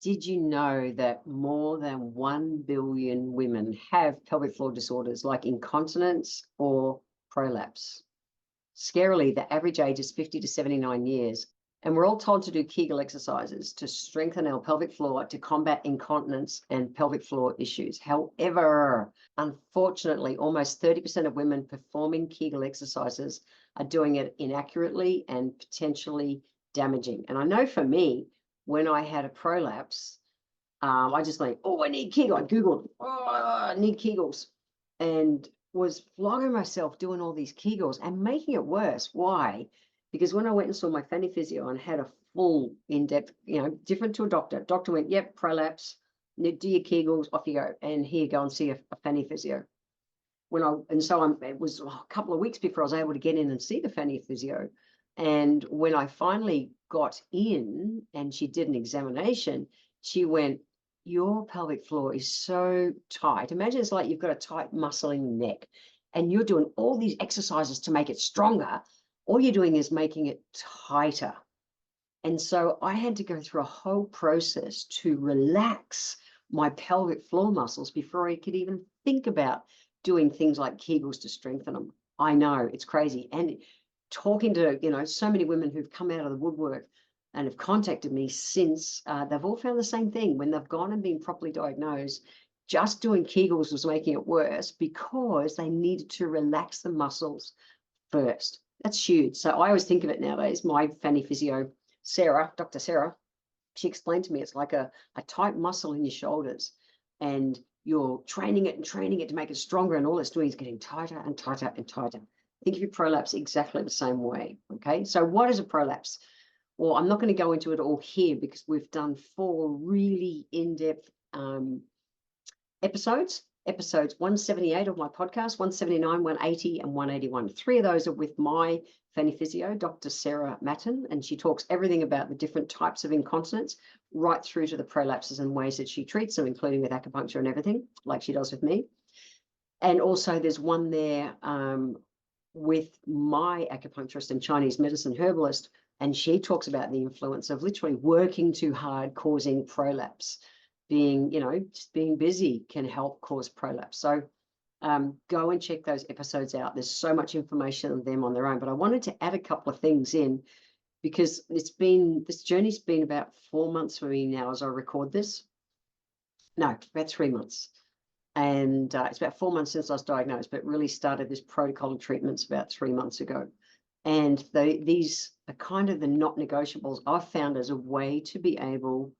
Did you know that more than 1 billion women have pelvic floor disorders like incontinence or prolapse? Scarily, the average age is 50 to 79 years, and we're all told to do Kegel exercises to strengthen our pelvic floor to combat incontinence and pelvic floor issues. However, unfortunately, almost 30% of women performing Kegel exercises are doing it inaccurately and potentially damaging. And I know for me, when I had a prolapse, I just like, oh, I need Kegel. I Googled, oh, I need Kegels, and was flogging myself doing all these Kegels and making it worse. Why? Because when I went and saw my fanny physio and had a full in-depth, different to a doctor, doctor went, yep, prolapse, do your Kegels, off you go, and here, go and see a fanny physio. It was a couple of weeks before I was able to get in and see the fanny physio. And when I finally got in and she did an examination, she went, your pelvic floor is so tight. Imagine it's like you've got a tight muscle in your neck and you're doing all these exercises to make it stronger. All you're doing is making it tighter. And so I had to go through a whole process to relax my pelvic floor muscles before I could even think about doing things like Kegels to strengthen them. I know, it's crazy. And talking to, so many women who've come out of the woodwork and have contacted me since, they've all found the same thing. When they've gone and been properly diagnosed, just doing Kegels was making it worse because they needed to relax the muscles first. That's huge. So I always think of it nowadays. My fanny physio, Sarah, Dr. Sarah, she explained to me it's like a tight muscle in your shoulders, and you're training it to make it stronger, and all it's doing is getting tighter and tighter and tighter. Think of your prolapse exactly the same way. Okay, so what is a prolapse? Well, I'm not going to go into it all here because we've done 4 really in-depth episodes 178 of my podcast, 179, 180, and 181. 3 of those are with my fanny physio, Dr. Sarah Matten, and she talks everything about the different types of incontinence right through to the prolapses and ways that she treats them, including with acupuncture and everything, like she does with me. And also there's one there with my acupuncturist and Chinese medicine herbalist, and she talks about the influence of literally working too hard causing prolapse. Being, just being busy can help cause prolapse. So go and check those episodes out. There's so much information on them on their own, but I wanted to add a couple of things in because this journey's been about 4 months for me now as I record this. No, about 3 months. And it's about 4 months since I was diagnosed, but really started this protocol of treatments about 3 months ago. And these are kind of the not negotiables I've found as a way to be able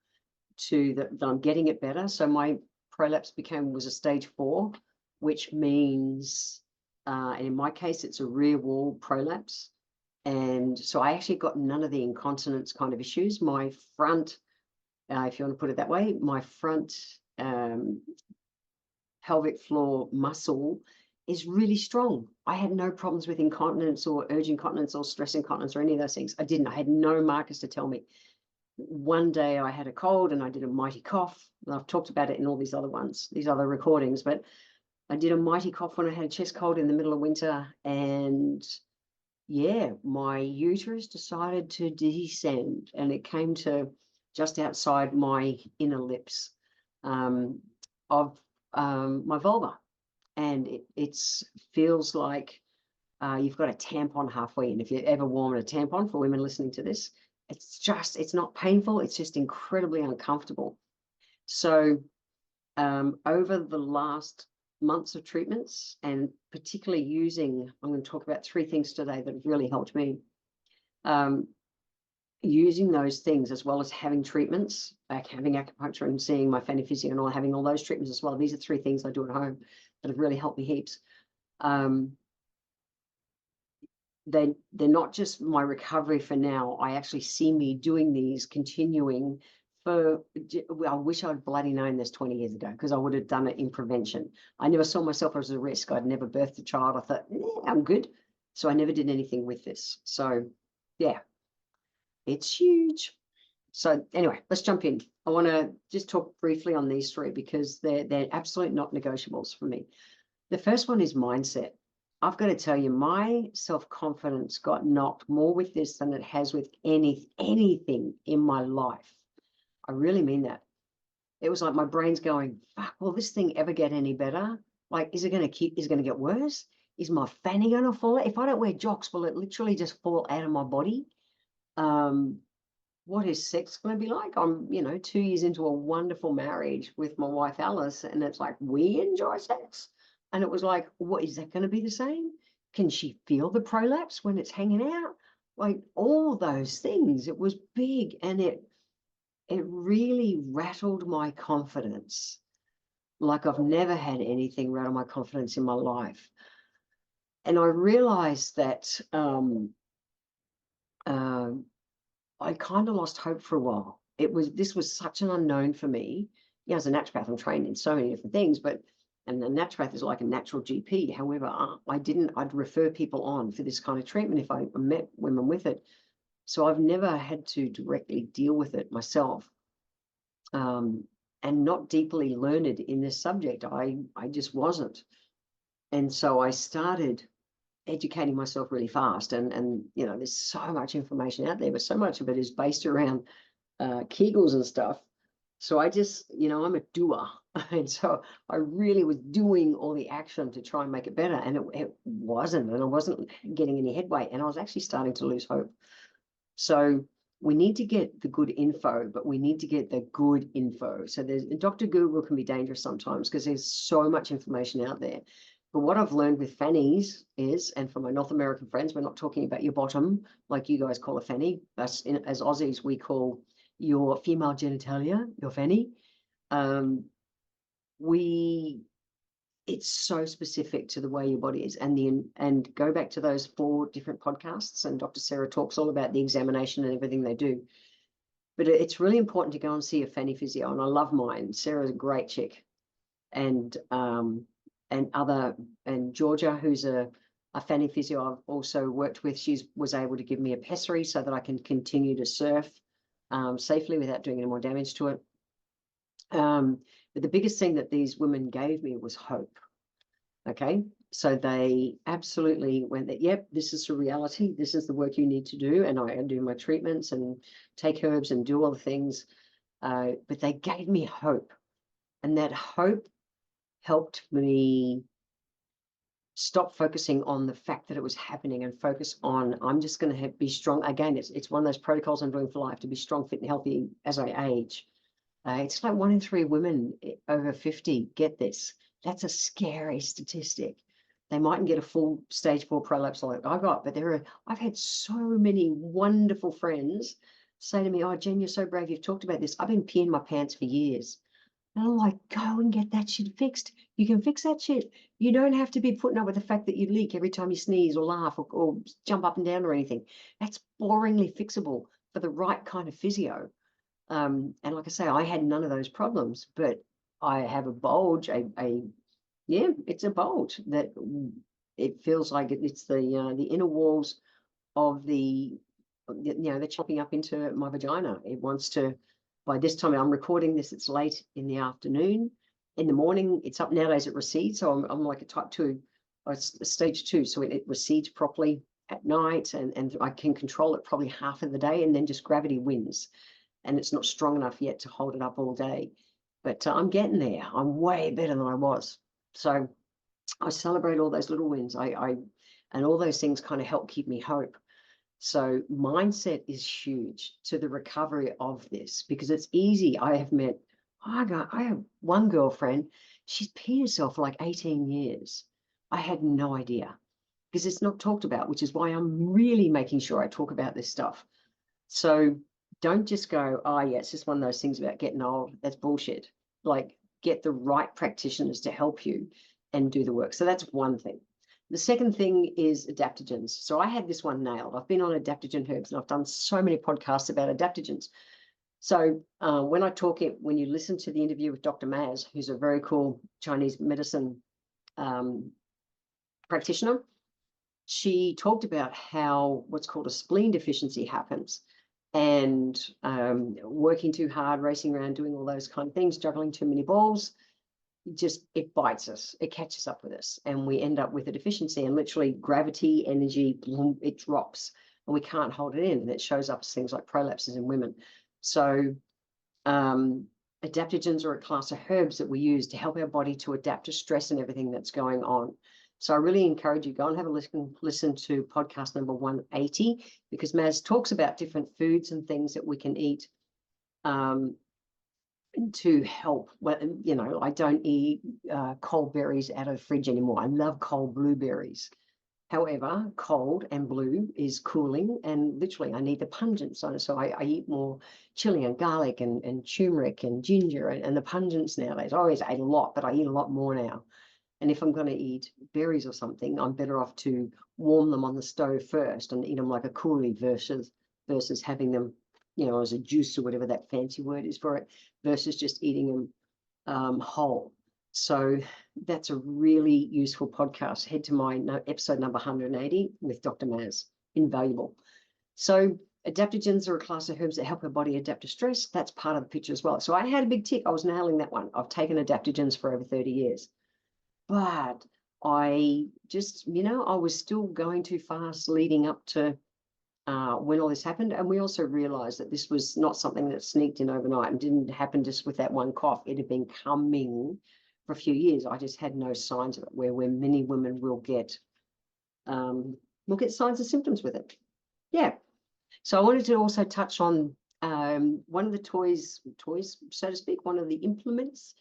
to, that I'm getting it better. So my prolapse was a stage 4, which means, and in my case, it's a rear wall prolapse. And so I actually got none of the incontinence kind of issues. My front, if you want to put it that way, my front pelvic floor muscle is really strong. I had no problems with incontinence or urge incontinence or stress incontinence or any of those things. I didn't. I had no markers to tell me. One day I had a cold and I did a mighty cough. And I've talked about it in all these other ones, these other recordings, but I did a mighty cough when I had a chest cold in the middle of winter. And yeah, my uterus decided to descend and it came to just outside my inner lips of my vulva. And it feels like you've got a tampon halfway in. If you've ever worn a tampon, for women listening to this, it's not painful. It's just incredibly uncomfortable. So over the last months of treatments, and particularly I'm going to talk about 3 things today that have really helped me. Using those things as well as having treatments, like having acupuncture and seeing my fanny physio and all, having all those treatments as well. These are 3 things I do at home that have really helped me heaps. They're not just my recovery for now. I actually see me doing these continuing for, I wish I'd bloody known this 20 years ago, because I would have done it in prevention. I never saw myself as a risk. I'd never birthed a child. I thought, I'm good. So I never did anything with this. So yeah, it's huge. So anyway, let's jump in. I want to just talk briefly on these 3 because they're absolute not negotiables for me. The first one is mindset. I've got to tell you, my self-confidence got knocked more with this than it has with anything in my life. I really mean that. it was like my brain's going, fuck, will this thing ever get any better? Like, is it going to get worse? Is my fanny going to fall? If I don't wear jocks, will it literally just fall out of my body? What is sex going to be like? I'm, 2 years into a wonderful marriage with my wife, Alice, and it's like, we enjoy sex. And it was like, what is that going to be the same? Can she feel the prolapse when it's hanging out? Like all those things. It was big, and it really rattled my confidence. Like I've never had anything rattle my confidence in my life. And I realized that I kind of lost hope for a while. This was such an unknown for me. Yeah, as a naturopath, I'm trained in so many different things, and a naturopath is like a natural GP. However, I'd refer people on for this kind of treatment if I met women with it. So I've never had to directly deal with it myself, and not deeply learned in this subject. I just wasn't. And so I started educating myself really fast, and there's so much information out there, but so much of it is based around Kegels and stuff. So I just, I'm a doer. And so I really was doing all the action to try and make it better. And it wasn't, and I wasn't getting any headway. And I was actually starting to lose hope. So we need to get the good info, but we need to get the good info. So Dr. Google can be dangerous sometimes because there's so much information out there. But what I've learned with fannies is, and for my North American friends, we're not talking about your bottom like you guys call a fanny. As Aussies, we call your female genitalia your fanny. It's so specific to the way your body is, and go back to those 4 different podcasts, and Dr. Sarah talks all about the examination and everything they do. But it's really important to go and see a fanny physio, and I love mine. Sarah's a great chick, and Georgia, who's a fanny physio I've also worked with, was able to give me a pessary so that I can continue to surf safely without doing any more damage to it. But the biggest thing that these women gave me was hope. Okay, so they absolutely went that, yep, this is a reality. This is the work you need to do. And I do my treatments and take herbs and do all the things. But they gave me hope. And that hope helped me stop focusing on the fact that it was happening and focus on, I'm just going to be strong. Again, it's one of those protocols I'm doing for life, to be strong, fit, and healthy as I age. It's like 1 in 3 women over 50 get this. That's a scary statistic. They mightn't get a full stage 4 prolapse like I got, but I've had so many wonderful friends say to me, oh, Jen, you're so brave. You've talked about this. I've been peeing my pants for years. And I'm like, go and get that shit fixed. You can fix that shit. You don't have to be putting up with the fact that you leak every time you sneeze or laugh or jump up and down or anything. That's boringly fixable for the right kind of physio. And like I say, I had none of those problems, but I have a bulge, it's a bulge that it feels like it's the inner walls of the chopping up into my vagina. It wants to, by this time I'm recording this, it's late in the afternoon. In the morning, it's up. Nowadays it recedes. So I'm like a type 2, or stage 2. So it recedes properly at night, and I can control it probably half of the day, and then just gravity wins. And it's not strong enough yet to hold it up all day. But I'm getting there. I'm way better than I was. So I celebrate all those little wins. And all those things kind of help keep me hope. So mindset is huge to the recovery of this, because it's easy. I have one girlfriend, she's peed herself for like 18 years. I had no idea, because it's not talked about, which is why I'm really making sure I talk about this stuff. So don't just go, oh, yeah, it's just one of those things about getting old. That's bullshit. Like, get the right practitioners to help you and do the work. So that's one thing. The second thing is adaptogens. So I had this one nailed. I've been on adaptogen herbs, and I've done so many podcasts about adaptogens. So when you listen to the interview with Dr. Maz, who's a very cool Chinese medicine practitioner, she talked about how what's called a spleen deficiency happens. And working too hard, racing around, doing all those kind of things, juggling too many balls, it bites us, it catches up with us, and we end up with a deficiency, and literally gravity, energy, boom, it drops, and we can't hold it in, and it shows up as things like prolapses in women. So adaptogens are a class of herbs that we use to help our body to adapt to stress and everything that's going on. So I really encourage you, go and have a listen to podcast number 180, because Maz talks about different foods and things that we can eat to help. Well, you know, I don't eat cold berries out of the fridge anymore. I love cold blueberries. However, cold and blue is cooling, and literally I need the pungent. So I eat more chili and garlic and turmeric and ginger and the pungents nowadays. I always ate a lot, but I eat a lot more now. And if I'm going to eat berries or something, I'm better off to warm them on the stove first and eat them like a coolie versus having them, you know, as a juice or whatever that fancy word is for it, versus just eating them whole. So that's a really useful podcast. Head to my episode number 180 with Dr. Maz. Invaluable. So adaptogens are a class of herbs that help our body adapt to stress. That's part of the picture as well. So I had a big tick. I was nailing that one. I've taken adaptogens for over 30 years. But I just, you know, I was still going too fast leading up to when all this happened. And we also realized that this was not something that sneaked in overnight and didn't happen just with that one cough. It had been coming for a few years. I just had no signs of it, where many women will get signs and symptoms with it. Yeah. So I wanted to also touch on one of the toys, so to speak, one of the implements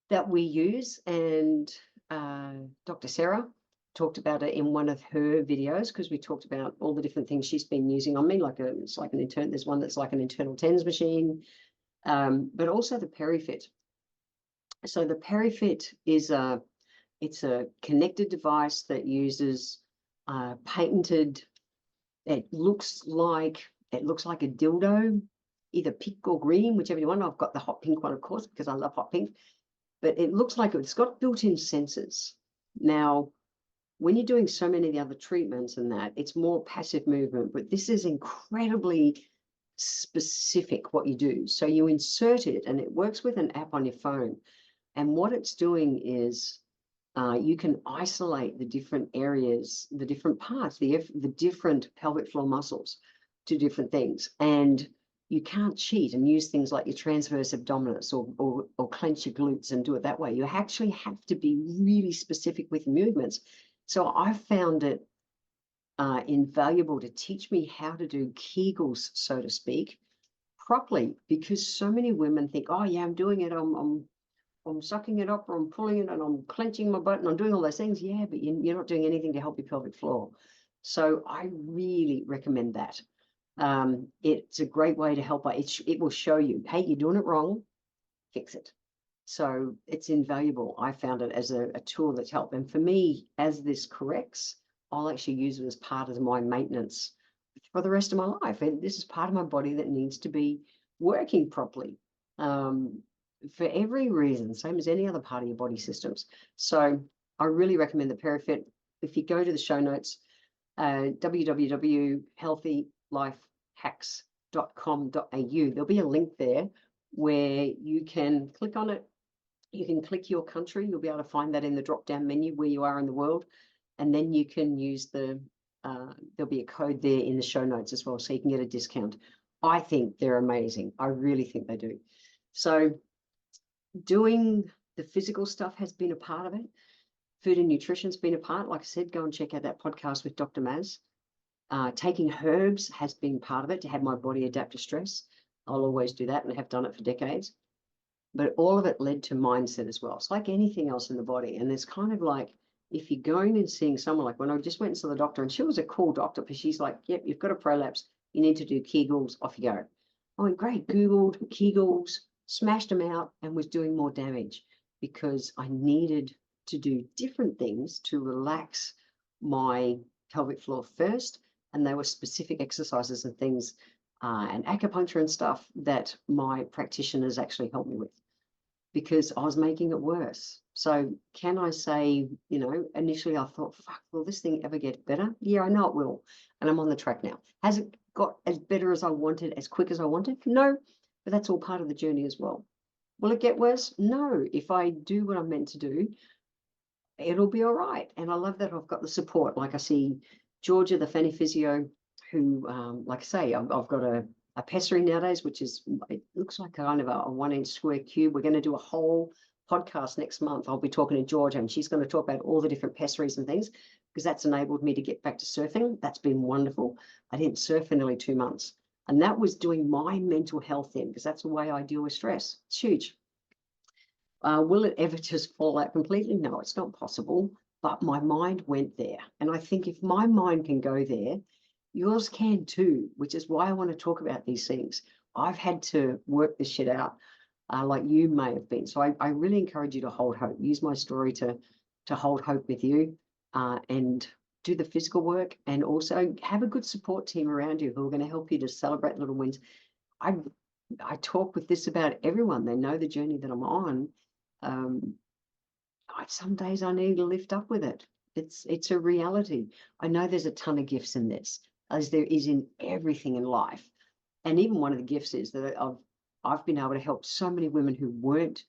that we use, and Dr. Sarah talked about it in one of her videos, because we talked about all the different things she's been using on me. It's like an internal. There's one that's like an internal TENS machine, but also the PeriFit. So the PeriFit is it's a connected device that uses patented. It looks like a dildo, either pink or green, whichever you want. I've got the hot pink one, of course, because I love hot pink. But it looks like it's got built-in sensors. Now, when you're doing so many of the other treatments and that, it's more passive movement, but this is incredibly specific what you do. So you insert it, and it works with an app on your phone. And what it's doing is you can isolate the different areas, the different parts, the different pelvic floor muscles to different things. And you can't cheat and use things like your transverse abdominis or clench your glutes and do it that way. You actually have to be really specific with movements. So I found it invaluable to teach me how to do Kegels, so to speak, properly, because so many women think, oh yeah, I'm doing it, I'm sucking it up, or I'm pulling it, and I'm clenching my butt, and I'm doing all those things. Yeah, but you're not doing anything to help your pelvic floor. So I really recommend that. It's a great way to help. It will show you, hey, you're doing it wrong, fix it. So it's invaluable. I found it as a tool that's helped. And for me, as this corrects, I'll actually use it as part of my maintenance for the rest of my life. And this is part of my body that needs to be working properly for every reason, same as any other part of your body systems. So I really recommend the PeriFit. If you go to the show notes, www.healthylifehacks.com.au, there'll be a link there where you can click on it. You can click your country. You'll be able to find that in the drop-down menu where you are in the world. And then you can use there'll be a code there in the show notes as well, so you can get a discount. I think they're amazing. I really think they do. So doing the physical stuff has been a part of it. Food and nutrition's been a part. Like I said, go and check out that podcast with Dr. Maz. Taking herbs has been part of it to have my body adapt to stress. I'll always do that and have done it for decades. But all of it led to mindset as well. It's like anything else in the body. And it's kind of like, if you're going and seeing someone, like when I just went and saw the doctor, and she was a cool doctor, because she's like, yep, you've got a prolapse. You need to do Kegels. Off you go. I went, great, Googled Kegels, smashed them out, and was doing more damage because I needed to do different things to relax my pelvic floor first. And they were specific exercises and things and acupuncture and stuff that my practitioners actually helped me with, because I was making it worse. So can I say, you know, initially I thought, fuck, will this thing ever get better? Yeah, I know it will. And I'm on the track now. Has it got as better as I wanted, as quick as I wanted? No, but that's all part of the journey as well. Will it get worse? No. If I do what I'm meant to do, it'll be all right. And I love that I've got the support. Like I see Georgia, the Fanny physio, who, like I say, I've got a pessary nowadays, which is, it looks like kind of a 1-inch square cube. We're going to do a whole podcast next month. I'll be talking to Georgia, and she's going to talk about all the different pessaries and things, because that's enabled me to get back to surfing. That's been wonderful. I didn't surf for nearly 2 months. And that was doing my mental health in, because that's the way I deal with stress. It's huge. Will it ever just fall out completely? No, it's not possible. But my mind went there. And I think if my mind can go there, yours can too, which is why I want to talk about these things. I've had to work this shit out like you may have been. So I really encourage you to hold hope. Use my story to hold hope with you and do the physical work, and also have a good support team around you who are going to help you to celebrate little wins. I talk with this about everyone. They know the journey that I'm on. Some days I need to lift up with it. It's a reality. I know there's a ton of gifts in this, as there is in everything in life. And even one of the gifts is that I've been able to help so many women who weren't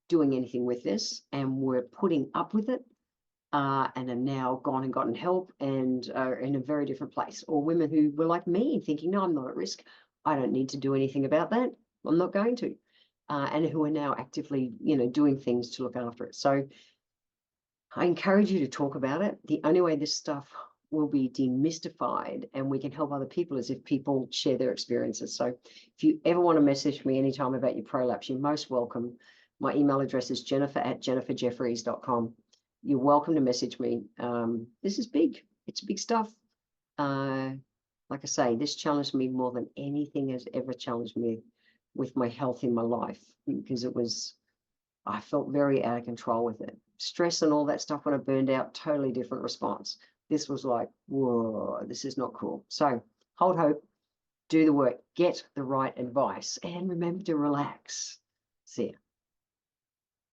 doing anything with this and were putting up with it, and are now gone and gotten help and are in a very different place. Or women who were like me, thinking, no, I'm not at risk. I don't need to do anything about that. I'm not going to. And who are now actively, doing things to look after it. So I encourage you to talk about it. The only way this stuff will be demystified and we can help other people is if people share their experiences. So if you ever want to message me anytime about your prolapse, you're most welcome. My email address is jennifer@jenniferjefferies.com. You're welcome to message me. This is big. It's big stuff. Like I say, this challenged me more than anything has ever challenged me with my health in my life, because I felt very out of control with it. Stress and all that stuff when I burned out, totally different response. This was like, whoa, this is not cool. So hold hope, do the work, get the right advice, and remember to relax. See ya.